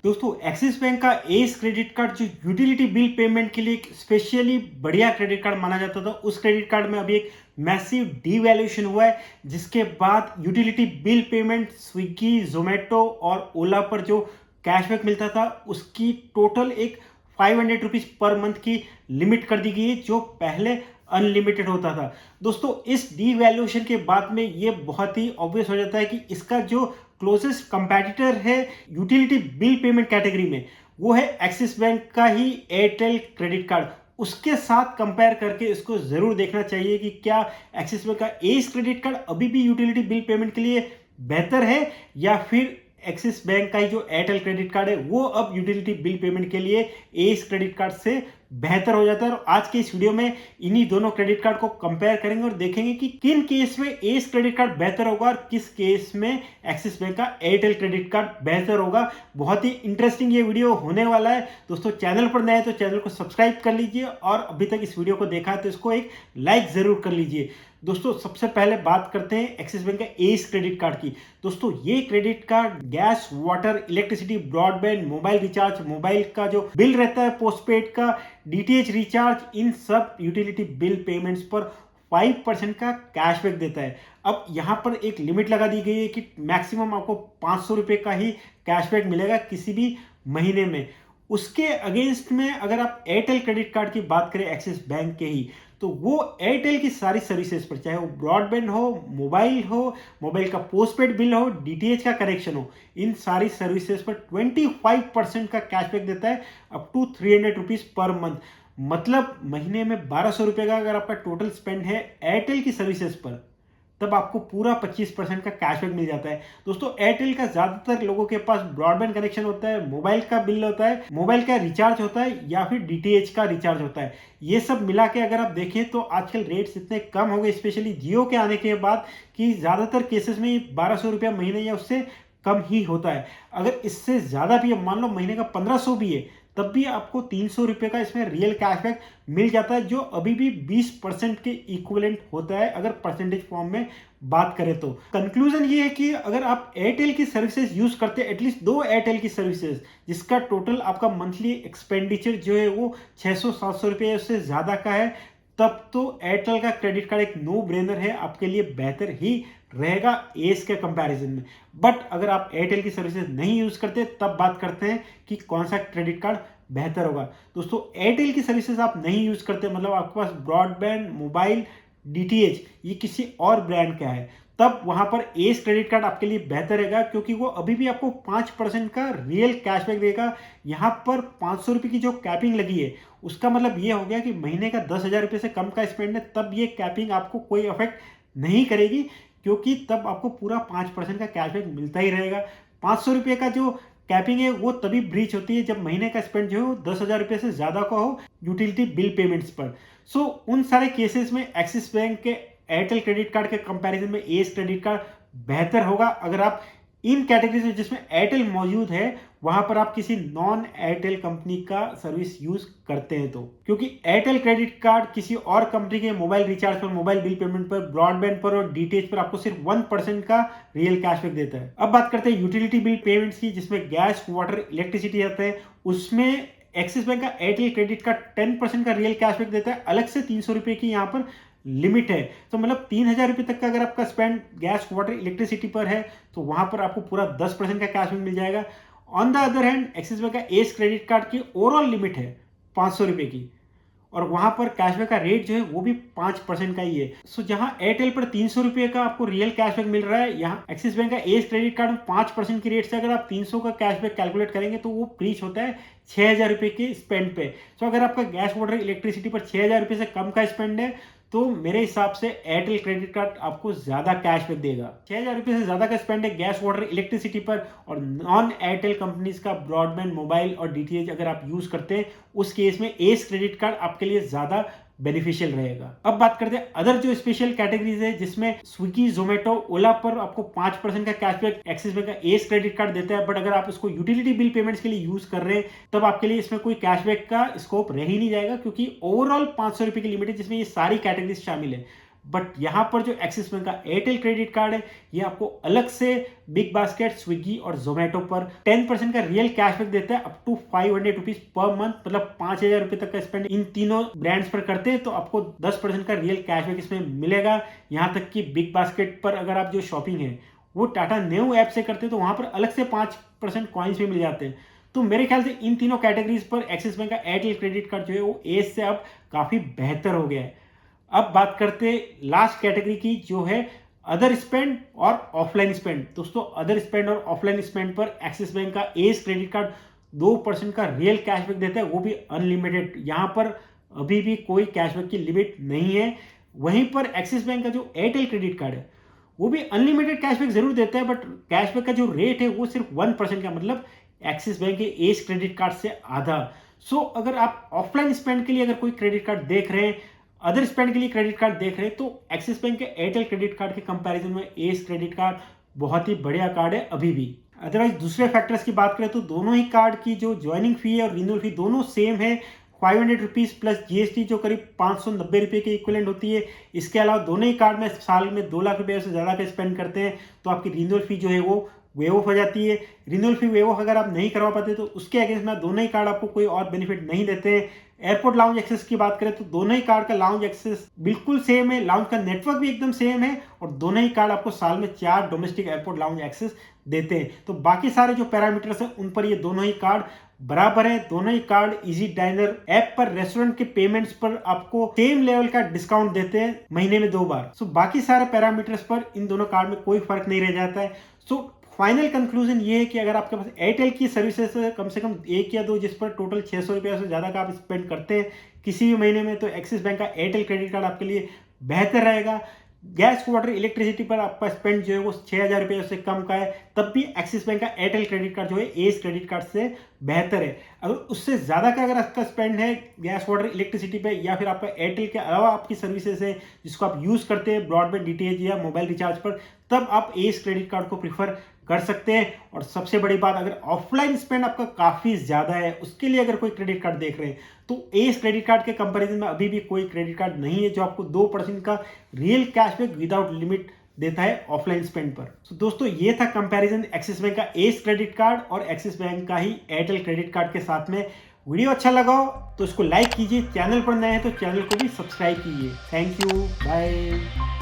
दोस्तों axis bank का S credit card जो यूटिलिटी बिल पेमेंट के लिए एक स्पेशली बढ़िया क्रेडिट कार्ड माना जाता था, उस क्रेडिट कार्ड में अभी एक मैसिव डीवैल्यूएशन हुआ है, जिसके बाद utility bill payment Swiggy, Zomato और ओला पर जो कैशबैक मिलता था उसकी टोटल एक 500 रुपीज पर मंथ की लिमिट कर दी गई है, जो पहले अनलिमिटेड होता था। दोस्तों इस डीवैल्यूएशन के बाद में ये बहुत ही ऑब्वियस हो जाता है कि इसका जो क्लोजेस्ट कंपेटिटर है यूटिलिटी बिल पेमेंट कैटेगरी में, वो है एक्सिस बैंक का ही एयरटेल क्रेडिट कार्ड। उसके साथ कंपेयर करके इसको जरूर देखना चाहिए कि क्या एक्सिस बैंक का एस क्रेडिट कार्ड अभी भी यूटिलिटी बिल पेमेंट के लिए बेहतर है, या फिर एक्सिस बैंक का ही जो एयरटेल क्रेडिट कार्ड है वो अब यूटिलिटी बिल पेमेंट के लिए एस क्रेडिट कार्ड से बेहतर हो जाता है। और आज के इस वीडियो में इन्हीं दोनों क्रेडिट कार्ड को कंपेयर करेंगे और देखेंगे कि किन केस में एस क्रेडिट कार्ड बेहतर होगा और किस केस में एक्सिस बैंक का एयरटेल क्रेडिट कार्ड बेहतर होगा। बहुत ही इंटरेस्टिंग ये वीडियो होने वाला है। दोस्तों चैनल पर नए हैं तो चैनल को सब्सक्राइब कर लीजिए, और अभी तक इस वीडियो को देखा है तो इसको एक लाइक जरूर कर लीजिए। दोस्तों सबसे पहले बात करते हैं एक्सिस बैंक का एस क्रेडिट कार्ड की। दोस्तों ये credit card gas, water, electricity, broadband, mobile recharge, mobile का जो बिल रहता है पोस्टपेड का, डीटीएच रिचार्ज, इन सब यूटिलिटी बिल पेमेंट्स पर 5% का कैशबैक देता है। अब यहाँ पर एक लिमिट लगा दी गई है कि मैक्सिमम आपको 500 रुपये का ही कैशबैक मिलेगा किसी भी महीने में। उसके अगेंस्ट में अगर आप एयरटेल क्रेडिट कार्ड की बात करें एक्सिस बैंक के ही, तो वो एयरटेल की सारी सर्विसेज पर, चाहे वो ब्रॉडबैंड हो, मोबाइल का पोस्टपेड बिल हो, डीटीएच का कनेक्शन हो, इन सारी सर्विसेज पर 25% का कैशबैक देता है, up to 300 rupees per month. मतलब महीने में 1200 रुपये का अगर आपका टोटल स्पेंड है एयरटेल की सर्विसेज पर, तब आपको पूरा 25% का कैशबैक मिल जाता है। दोस्तों एयरटेल का ज्यादातर लोगों के पास ब्रॉडबैंड कनेक्शन होता है, मोबाइल का बिल होता है, मोबाइल का रिचार्ज होता है, या फिर डीटीएच का रिचार्ज होता है। ये सब मिला के अगर आप देखें तो आजकल रेट्स इतने कम हो गए, स्पेशली जियो के आने के बाद, कि ज्यादातर केसेस में 1200 रुपया महीने या उससे कम ही होता है। अगर इससे ज्यादा भी, मान लो महीने का 1500 भी है, तब भी आपको 300 रुपये का इसमें रियल कैशबैक मिल जाता है, जो अभी भी 20% के इक्विवेलेंट होता है अगर परसेंटेज फॉर्म में बात करें तो। कंक्लूजन ये है कि अगर आप एयरटेल की सर्विसेज यूज करते हैं, एटलीस्ट 2 एयरटेल की सर्विसेज, जिसका टोटल आपका मंथली एक्सपेंडिचर जो है वो 600-700 रुपये उससे ज्यादा का है, तब तो एयरटेल का क्रेडिट कार्ड एक नो ब्रेनर है, आपके लिए बेहतर ही रहेगा एस के कंपैरिजन में। बट अगर आप एयरटेल की सर्विसेज नहीं यूज करते, तब बात करते हैं कि कौन सा क्रेडिट कार्ड बेहतर होगा। दोस्तों एयरटेल की सर्विसेज आप नहीं यूज करते, मतलब आपके पास ब्रॉडबैंड, मोबाइल, डीटीएच ये किसी और ब्रांड का है, तब वहां पर एस क्रेडिट कार्ड आपके लिए बेहतर रहेगा, क्योंकि वो अभी भी आपको 5% का रियल कैशबैक देगा। यहां पर 500 रुपये की जो कैपिंग लगी है, उसका मतलब ये हो गया कि महीने का 10,000 रुपये से कम का स्पेंड है, तब ये कैपिंग आपको कोई अफेक्ट नहीं करेगी, क्योंकि तब आपको पूरा 5% का कैशबैक मिलता ही रहेगा। 500 रुपये का जो कैपिंग है वो तभी ब्रीच होती है जब महीने का स्पेंड जो है 10,000 रुपये से ज्यादा का हो यूटिलिटी बिल पेमेंट्स पर। सो उन सारे केसेस में एक्सिस बैंक के एयरटेल क्रेडिट कार्ड के कंपैरिजन में एस क्रेडिट कार्ड बेहतर होगा। अगर आप इन कैटेगरीज में जिसमें एयरटेल मौजूद है, वहां पर आप किसी नॉन एयरटेल कंपनी का सर्विस यूज करते हैं तो, क्योंकि एयरटेल क्रेडिट कार्ड किसी और कंपनी के मोबाइल रिचार्ज पर, मोबाइल बिल पेमेंट पर, ब्रॉडबैंड पर और डीटीएच पर आपको सिर्फ 1% का रियल कैशबैक देता है। अब बात करते हैं यूटिलिटी बिल पेमेंट्स की, जिसमें गैस, वाटर, इलेक्ट्रिसिटी आते हैं। उसमें एक्सिस बैंक का एयरटेल क्रेडिट कार्ड 10% का रियल कैशबैक देता है, अलग से 300 रुपये की यहाँ पर लिमिट है। तो मतलब 3,000 रुपये तक का अगर आपका स्पेंड गैस, वाटर, इलेक्ट्रिसिटी पर है, तो वहां पर आपको पूरा 10% का कैशबैक मिल जाएगा। On the other hand axis bank का एस क्रेडिट कार्ड की ओवरऑल लिमिट है 500 रुपये की, और वहां पर कैशबैक का रेट जो है वो भी 5% का ही है। सो जहां एयरटेल पर 300 रुपये का आपको रियल कैशबैक मिल रहा है, यहाँ एक्सिस बैंक का एस क्रेडिट कार्ड में 5% की रेट से अगर आप 300 का कैशबैक कैलकुलेट करेंगे तो वो ब्रीच होता है 6,000 रुपये के स्पेंड पे। सो अगर आपका गैस, वाटर, इलेक्ट्रिसिटी पर 6,000 रुपये से कम का स्पेंड है, तो मेरे हिसाब से एयरटेल क्रेडिट कार्ड आपको ज्यादा कैशबैक देगा। 6,000 रुपये से ज्यादा का स्पेंड है गैस, वाटर, इलेक्ट्रिसिटी पर, और नॉन एयरटेल कंपनीज का ब्रॉडबैंड, मोबाइल और डीटीएच अगर आप यूज करते हैं, उस केस में एस क्रेडिट कार्ड आपके लिए ज्यादा बेनिफिशियल रहेगा। अब बात करते हैं अदर जो स्पेशल कैटेगरीज है, जिसमें स्विगी, जोमेटो, ओला पर आपको 5% का कैशबैक एक्सिस बैंक का एस क्रेडिट कार्ड देता है। बट अगर आप इसको यूटिलिटी बिल पेमेंट्स के लिए यूज कर रहे हैं, तब आपके लिए इसमें कोई कैशबैक का स्कोप रह ही नहीं जाएगा, क्योंकि ओवरऑल 500 रुपये की लिमिट है जिसमें ये सारी कैटेगरीज शामिल है। बट यहाँ पर जो एक्सिस बैंक का एयरटेल क्रेडिट कार्ड है ये आपको अलग से बिग बास्केट, स्विगी और जोमेटो पर 10% का रियल कैशबैक देता है, up to 500 rupees per month, मतलब 5,000 रुपए तक का स्पेंड इन तीनों ब्रांड्स पर करते हैं तो आपको 10% का रियल कैशबैक इसमें मिलेगा। यहाँ तक कि बिग बास्केट पर अगर आप जो शॉपिंग है वो टाटा न्यू ऐप से करते हैं तो वहां पर अलग से 5% कॉइन्स भी मिल जाते हैं। तो मेरे ख्याल से इन तीनों कैटेगरीज पर एक्सिस बैंक का एयरटेल क्रेडिट कार्ड जो है वो एज से अब काफी बेहतर हो गया है। अब बात करते हैं लास्ट कैटेगरी की जो है अदर स्पेंड और ऑफलाइन स्पेंड। दोस्तों अदर स्पेंड और ऑफलाइन स्पेंड पर एक्सिस बैंक का एज क्रेडिट कार्ड 2% का रियल कैशबैक देता है, वो भी अनलिमिटेड। यहां पर अभी भी कोई कैशबैक की लिमिट नहीं है। वहीं पर एक्सिस बैंक का जो एयरटेल क्रेडिट कार्ड है वो भी अनलिमिटेड कैशबैक जरूर देता है, बट कैशबैक का जो रेट है वो सिर्फ 1% का, मतलब एक्सिस बैंक के एज क्रेडिट कार्ड से आधा। सो अगर आप ऑफलाइन स्पेंड के लिए अगर कोई क्रेडिट कार्ड देख रहे हैं, अदर स्पेंड के लिए क्रेडिट कार्ड देख रहे हैं, तो एक्सिस बैंक के एयरटेल क्रेडिट कार्ड के कंपैरिजन में एज क्रेडिट कार्ड बहुत ही बढ़िया कार्ड है अभी भी। अदरवाइज दूसरे फैक्टर्स की बात करें तो दोनों ही कार्ड की जो ज्वाइनिंग फी है और रिन्यूअल फी दोनों सेम है, 500 रुपीज प्लस जीएसटी जो करीब 590 रुपये के इक्विवेलेंट होती है। इसके अलावा दोनों ही कार्ड में साल में 2 लाख रुपए से ज़्यादा का स्पेंड करते हैं तो आपकी रिन्यूअल फी जो है वो वेव ऑफ हो जाती है। रिन्यूअल फी वेव ऑफ अगर आप नहीं करवा पाते तो उसके अगेंस्ट में दोनों ही कार्ड आपको कोई और बेनिफिट नहीं देते हैं। एयरपोर्ट लाउंज एक्सेस की बात करें तो दोनों ही कार्ड का लाउंज एक्सेस बिल्कुल सेम है, लाउंज का नेटवर्क भी एकदम सेम है और दोनों ही कार्ड आपको साल में 4 डोमेस्टिक एयरपोर्ट लाउंज एक्सेस देते हैं। तो बाकी सारे जो पैरामीटर्स हैं उन पर ये दोनों ही कार्ड बराबर है। दोनों ही कार्ड इजी डाइनर ऐप पर रेस्टोरेंट के पेमेंट्स पर आपको सेम लेवल का डिस्काउंट देते हैं महीने में 2 बार। सो बाकी सारे पैरामीटर्स पर इन दोनों कार्ड में कोई फर्क नहीं रह जाता है। सो फाइनल कंक्लूजन ये है कि अगर आपके पास एयरटेल की सर्विसेज कम से कम 1 या 2 जिस पर टोटल 600 रुपये से ज़्यादा का आप स्पेंड करते हैं किसी भी महीने में, तो एक्सिस बैंक का एयरटेल क्रेडिट कार्ड आपके लिए बेहतर रहेगा। गैस, वाटर, इलेक्ट्रिसिटी पर आपका स्पेंड जो है वो 6,000 रुपये से कम का है, तब भी एक्सिस बैंक का एयरटेल क्रेडिट कार्ड जो है एज क्रेडिट कार्ड से बेहतर है। अगर उससे ज़्यादा का अगर आपका स्पेंड है गैस, वाटर, इलेक्ट्रिसिटी पे या फिर आपका एयरटेल के अलावा आपकी सर्विसेज है जिसको आप यूज़ करते हैं ब्रॉडबैंड, डीटीएच या मोबाइल रिचार्ज पर, तब आप एज क्रेडिट कार्ड को प्रीफर कर सकते हैं। और सबसे बड़ी बात, अगर ऑफलाइन स्पेंड आपका काफ़ी ज़्यादा है उसके लिए अगर कोई क्रेडिट कार्ड देख रहे हैं तो एज क्रेडिट कार्ड के कंपैरिजन में अभी भी कोई क्रेडिट कार्ड नहीं है जो आपको 2% का रियल कैशबैक विदाउट लिमिट देता है ऑफलाइन स्पेंड पर। तो दोस्तों ये था कंपैरिजन एक्सिस बैंक का एज क्रेडिट कार्ड और एक्सिस बैंक का ही एयरटेल क्रेडिट कार्ड के साथ में। वीडियो अच्छा लगा हो तो इसको लाइक कीजिए, चैनल पर नए हैं तो चैनल को भी सब्सक्राइब कीजिए। Thank you, bye.